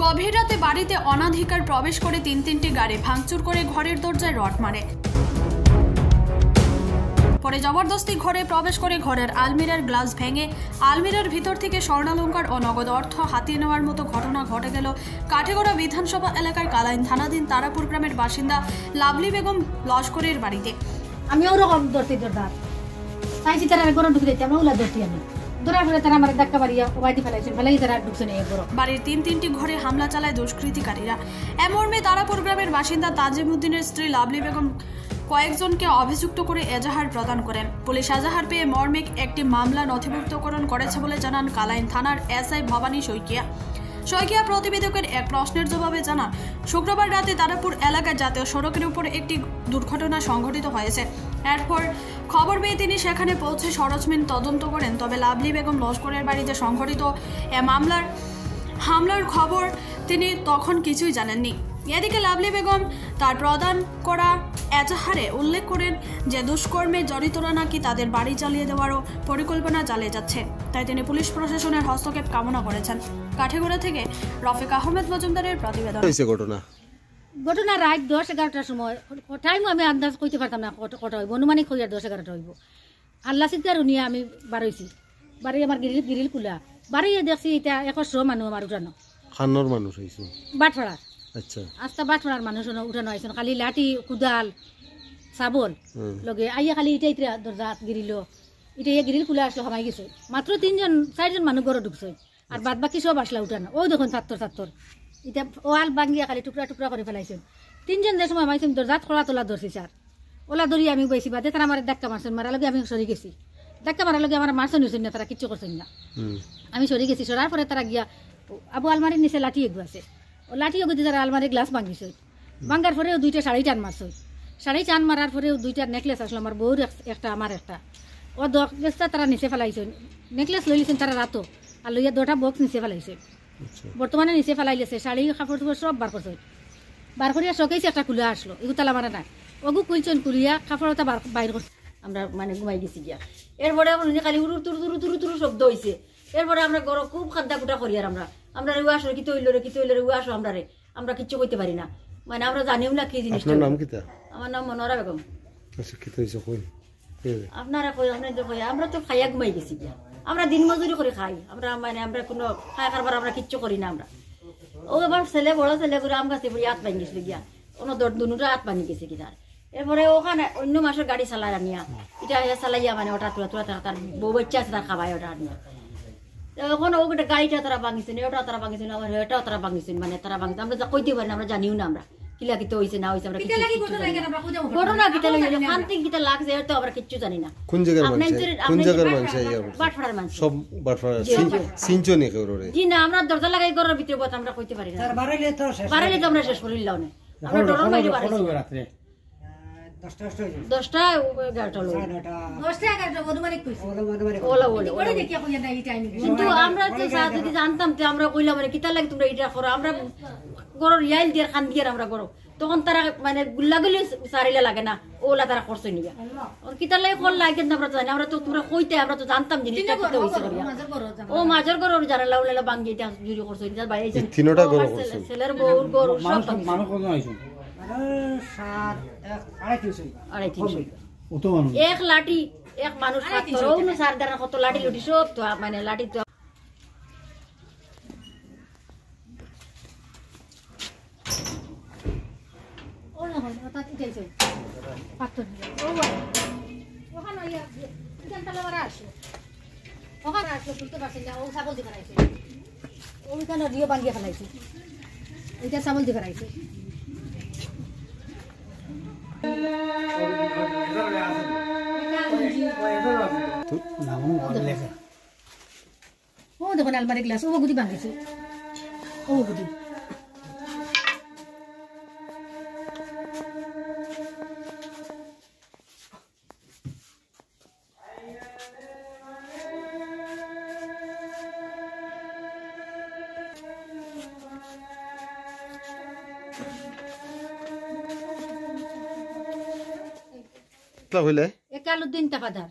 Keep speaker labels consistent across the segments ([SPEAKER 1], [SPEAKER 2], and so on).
[SPEAKER 1] গভীর রাতে বাড়িতে অনাধিকার প্রবেশ করে তিনটি গাড়ি ভাঙচুর করে ঘরের দরজায় রড মারে। পরে জবরদস্তি ঘরে প্রবেশ করে ঘরের আলমিরার গ্লাস ভেঙে আলমিরার ভিতর থেকে স্বর্ণালঙ্কার ও নগদ অর্থ হাতিয়ে নেওয়ার মতো ঘটনা ঘটে গেল কাঠিগড়া বিধানসভা এলাকার কালাইন থানাধীন তারাপুর গ্রামের বাসিন্দা লাভলি বেগম লস্করের বাড়িতে।
[SPEAKER 2] আমি ওরকম ধরতে দরদার চাইছি তারা গরম ঢুকে দিতে আমরা ওলা ধরতে আমি ধরার পরে তারা আমার ধাক্কা মারিয়া ওবাইতে ফেলাইছেন ফেলাই তারা ঢুকছে নেই গরম।
[SPEAKER 1] বাড়ির তিনটি ঘরে হামলা চালায় দুষ্কৃতিকারীরা। এমর্মে তারাপুর গ্রামের বাসিন্দা তাজিমউদ্দিনের স্ত্রী লাভলি বেগম কয়েকজনকে অভিযুক্ত করে এজাহার প্রদান করেন। পুলিশ এজাহার পেয়ে মর্মিক একটি মামলা নথিভুক্তকরণ করেছে বলে জানান কালাইন থানার এসআই ভবানী শইকিয়া প্রতিবেদকের এক প্রশ্নের জবাবে জানান, শুক্রবার রাতে তারাপুর এলাকায় জাতীয় সড়কের উপর একটি দুর্ঘটনা সংঘটিত হয়েছে। এরপর খবর পেয়ে তিনি সেখানে পৌঁছে সরেজমিন তদন্ত করেন। তবে লাভলি বেগম লস্করের বাড়িতে সংঘটিত এ হামলার খবর তিনি তখন কিছুই জানেননি। এদিকে লাভলি বেগম তার প্রদান করা এজাহারে উল্লেখ করেন যে দুষ্কর্মে জড়িতরা নাকি তাদের বাড়ি জ্বালিয়ে দেওয়ারও পরিকল্পনা চালিয়ে যাচ্ছে। তাই তিনি পুলিশ প্রশাসনের হস্তক্ষেপ কামনা করেছেন। কাঠিগড়া থেকে রফিক আহমেদ মজুমদারের প্রতিবেদন।
[SPEAKER 2] ঘটনা রাত 10-11টার সময় টাইম আমি আন্দাজ করতে পারতাম না কটা হইব, অনুমানিক হইয়া 10-11টা হইব। আল্লাহ চিন্তার নিয়ে আমি বাড়াইছি, বাড়ি আমার গিরিল কুলা বাড়িয়ে দেখছি এটা 100 মানুষ আমার উঠানো
[SPEAKER 3] খান্নর মানুষ হয়েছে
[SPEAKER 2] বাটফাড়ার।
[SPEAKER 3] আচ্ছা
[SPEAKER 2] আস্তা বাটফাড়ার মানুষ উঠানো হয়েছে, খালি লাঠি কুদাল চাবল লগে আইয়া খালি এটা দরজা গিরিল এটা গিরিল কুলা আসলো সমাই গেছে। মাত্র 3-4জন মানুষ ঘরে ঢুকছে আর বাদ বাকি সব আসলা উঠানো। ও দেখুন ছাত্র এটা ওয়াল ভাঙিয়া খালি টুকরা করে ফেলাইছেন। 3জন যে সময় মাইছেন দরজাত খোলা তোলা ধরছি স্যার, ওলা ধরি আমি বইছি বাদে তারা আমার ধাক্কা মারছেন, মারা লগে আমি সরে গেছি। ধাক্কা মারার লগে আমার মারছেন হয়েছেন না, তারা কিচ্ছু করছেন না। আমি সরে গেছি, সরার পরে তারা গিয়া আবু আলমারির নিচে লাঠি এগু আছে, ও লাঠি এগুদি তারা আলমারির গ্লাস ভাঙিছে। ভাঙার পরেও 2টা শাড়ি টান মারছে, শাড়ি টান মারার পরেও 2টা নেকলেস আসলো আমার বউর একটা আমার একটা। ও নেকলেসটা তারা নিচে ফেলাইছেন, নেকলেস লইছেন তারা রাতো আর লইয়া 2টা বক্স নিচে ফেলাইছে। বর্তমানে নিচে ফেলাইলেছে, শাড়ি কাপড় টুপড় সব বার করছে। বার করিয়া শোকেছে একটা খুলে আসলো, এগু তালা মারা নাই, ওগু কুলছেন কুলিয়া কাপড়টা বাইর করছে। আমরা মানে ঘুমাই গেছি গিয়া। এরপরে খালি উরু তুরু শব্দ হয়েছে। এরপরে আমরা গরম খুব খাদ্দা কুটা করি আর আমরা রে আসো কি তৈল রে আসো আমরা কিচ্ছু করতে পারি না, মানে আমরা জানিও না কি জিনিস। আমার নাম মনোরা বেগম। আপনারা কই আমরা তো খাইয়া ঘুমাই গেছি গিয়া। আমরা দিন মজুরি করে খাই, আমরা মানে আমরা কোনো খাই খাবার আমরা কিচ্ছু করি না। আমরা ও এবার ছেলে বড় ছেলে করে আম গাছে পড়ি হাত ভাঙি গেছিল গিয়া, কোনো দুটা হাত ভাঙি গেছে কি তার। এরপরে ওখানে অন্য মাসের গাড়ি চালাই আনিয়া এটা চালাইয়া মানে ওটা তোলা তার বউ বাচ্চা আছে তার খাবাই ওটা আনিয়া। এখন ওটা গাড়িটা তারা ভাঙিছেন, ওটা তারা ভাঙিছেন, আবার এটাও তারা ভাঙিছেন, মানে তারা ভাঙিছে আমরা কইতে পারি না, আমরা জানিও না আমরা কিলা কিতে হয়েছে না হয়েছে। আমরা ঘটনা কিতা লইলে শান্তি কিতা লাগছে তো আমরা কিচ্ছু জানি না।
[SPEAKER 3] কোন জায়গার
[SPEAKER 2] বাটফাড়ার মানুষ
[SPEAKER 3] সব বাটফাড়া সিনচনি কেউরে
[SPEAKER 2] জি না, আমরা দরজা লাগাই ঘরের ভিতরে বত আমরা কইতে পারি না। বাড়াইলে তো আমরা শেষ করিলাম না, আমরা ডরর মাইরে বাড়াইছি। কিন্তু আমরা যদি জানতাম আমরা কইলাম মানে কিতা লাগে তোমরা এটা করো, আমরা গরর ইয়াইল দিয়ে খান দিয়ে আমরা গরো তখন তারা মানে গুল্লাগুলি সারিলে লাগে না, ওলা তারা করছে নিয়া কিতা লাগে কল লাগে আমরা জানি। আমরা তো তোমরা কইতে আমরা তো জানতাম জিনিসটা কিতা হইছে ও মাঝের গরর জানালা উলালা ভাঙি এটা চুরি করছে এটা বাইরে
[SPEAKER 3] তিনটা গরর করছে
[SPEAKER 2] ছেলের বউর গরর সব
[SPEAKER 4] মানুষ কোন আইছে
[SPEAKER 2] এক লাঠি এক মানুষ কত লাঠি লুটি সব তো মানে লাঠি তো ছাগল দিয়ে ফেলাইছে। ও দেখুন আলমারি গ্লাস ও গুদি ভাঙিছে, ও গুদি
[SPEAKER 3] হইলে
[SPEAKER 2] একালুদ্দিন তাফাদার,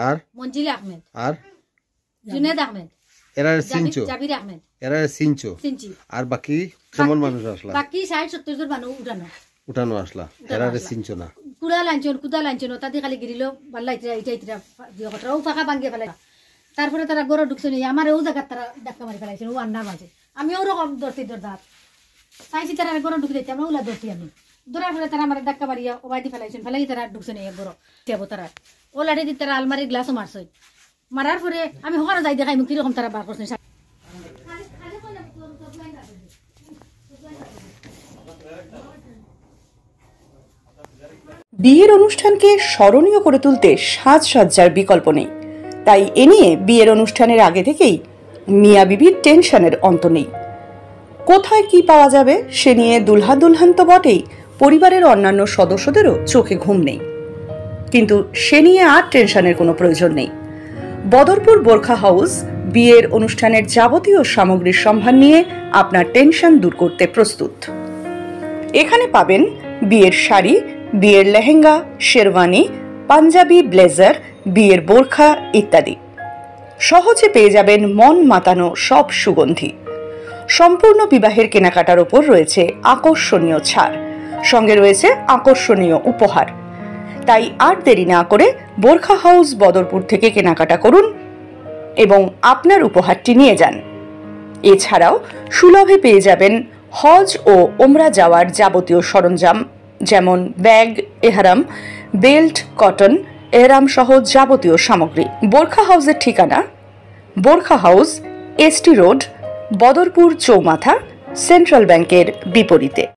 [SPEAKER 3] আর
[SPEAKER 2] মঞ্জিল আহমেদ,
[SPEAKER 3] আর
[SPEAKER 2] জুনেদ আহমেদ,
[SPEAKER 3] এরা সিনচো
[SPEAKER 2] জাবির আহমেদ
[SPEAKER 3] এরা সিনচো
[SPEAKER 2] সিনচি
[SPEAKER 3] আর বাকি কেমন মানুষ আসলা
[SPEAKER 2] বাকি 60-70 জন মানুষ
[SPEAKER 3] উঠানো আসলা এরা সিনচো না
[SPEAKER 2] কুড়া লাঞ্চন তাতে খালি গিরিল বাল্লা ইটা ও ফাঁকা ভাঙ্গিয়ে ফেলাই তারপরে তারা গরো ঢুকছে নি আমার ও জায়গার তারা ডাক্কা মারি ফেলাইছে ও আন্নার মাঝে আমি ওরকম ধরছি দরদার চাইছি তারা গরো ঢুকে দিতে আমরা ওলা ধরছি আমি ধরার পরে তারা আমার ডাক্কা মারিয়া ও বাইদি ফেলাইছেন ফেলাই তারা ঢুকছে নি গরো যাবো তারা ও লাঠি দিয়ে তারা আলমারির গ্লাসও মারছে মারার পরে আমি হকানো যাই দেখাই মুখ কিরকম তারা বার করছে
[SPEAKER 4] বিয়ের অনুষ্ঠানকে স্মরণীয় করে তুলতে সাজসজ্জার বিকল্প নেই, তাই এ নিয়ে বিয়ের অনুষ্ঠানের আগে থেকেই মিয়া বিবির টেনশনের অন্ত নেই। কোথায় কি পাওয়া যাবে সে নিয়ে দুলহা দুলহান তো বটেই, পরিবারের অন্যান্য সদস্যদেরও চোখে ঘুম নেই। কিন্তু সে নিয়ে আর টেনশনের কোনো প্রয়োজন নেই। বদরপুর বোরখা হাউস বিয়ের অনুষ্ঠানের যাবতীয় সামগ্রীর সম্ভার নিয়ে আপনার টেনশন দূর করতে প্রস্তুত। এখানে পাবেন বিয়ের শাড়ি, বিয়ের লেহেঙ্গা, শেরওয়ানি, পাঞ্জাবি, ব্লেজার, বিয়ের বোরখা ইত্যাদি। সহজে পেয়ে যাবেন মন মাতানো সব সুগন্ধি। সম্পূর্ণ বিবাহের কেনাকাটার ওপর রয়েছে আকর্ষণীয় ছাড়, সঙ্গে রয়েছে আকর্ষণীয় উপহার। তাই আর দেরি না করে বোরখা হাউস বদরপুর থেকে কেনাকাটা করুন এবং আপনার উপহারটি নিয়ে যান। এছাড়াও সুলভে পেয়ে যাবেন হজ ও ওমরা যাওয়ার যাবতীয় সরঞ্জাম, যেমন ব্যাগ, এহরাম, বেল্ট, কটন, এহরাম সহ যাবতীয় সামগ্রী। বোরখা হাউসের ঠিকানা বোরখা হাউস, এসটি রোড, বদরপুর চৌমাথা, সেন্ট্রাল ব্যাংকের বিপরীতে।